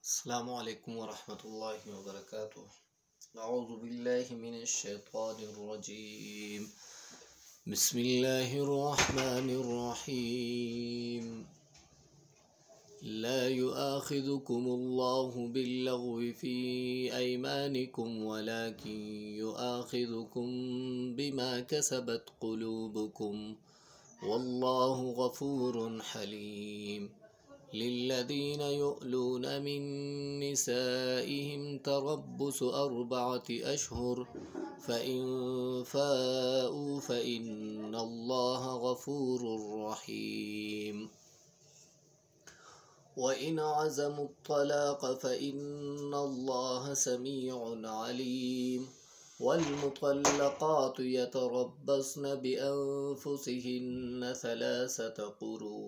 अस्सलामु अलैकुम वरहमतुल्लाहि वबरकातुह। अऊज़ु बिल्लाहि मिनश शैतानिर रजीम। बिस्मिल्लाहिर रहमानिर रहीम। ला युआखिज़ुकुमुल्लाहु बिल्लग़्वि फ़ी अयमानिकुम वलाकिन युआखिज़ुकुम बिमा कसबत क़ुलूबुकुम वल्लाहु गफ़ूरुन हलीम। लिल्लज़ीन युअलून मिन निसाइहिम तरब्बुसु अर्बअति अशहुर फ़इन फ़ाऊ फ़इन्नल्लाह गफ़ूरुर रहीम। वइन अज़मु त्तलाक़ फ़इन्नल्लाह समीउन अलीम। वल्मुतल्लक़ातु यतरब्बस्न बिअन्फुसिहिन्न थलासत क़ुरू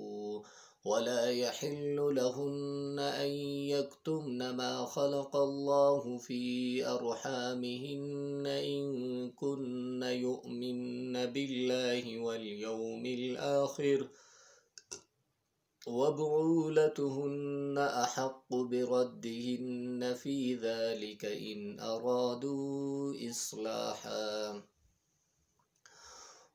वला यहिल्लु लहुन्न अन यक्तुमन मा ख़लक़ल्लाहु फ़ी अर्हामिहिन्न इन कुन्न युअमिन्न बिल्लाहि वल्यौमिल आख़िर वबुऊलतुहुन्न अहक्कु बिरद्दिहिन्न फ़ी ज़ालिक इन अरादू इस्लाहा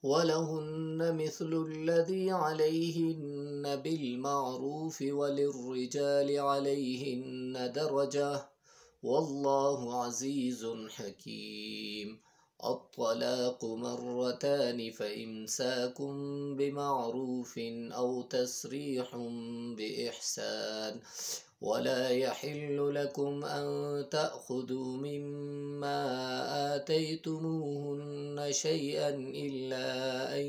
वलहुन्न मिस्लु الذي عليهن بالمعروف وللرجال عليهن درجة والله عزيز حكيم। الطلاق مرتان فإمساك بمعروف أو تسريح بإحسان ولا يحل لكم أن تأخذوا مما آتيتموهن شيئا إلا أن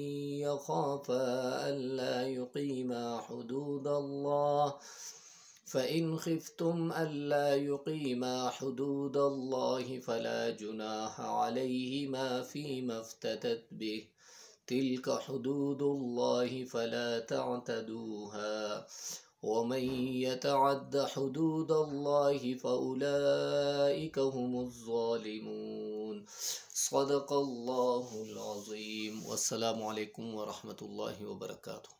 يخافا ألا يقيما حدود الله فإن خفتم ألا يقيما حدود الله فلا جناح عليهما فيما افتدت به تلك حدود الله فلا تعتدوها ومن يتعد حدود الله فأولئك هم الظالمون। صدق الله العظيم। वस्सलामु अलैकुम वरहमतुल्लाहि वबरकातुह।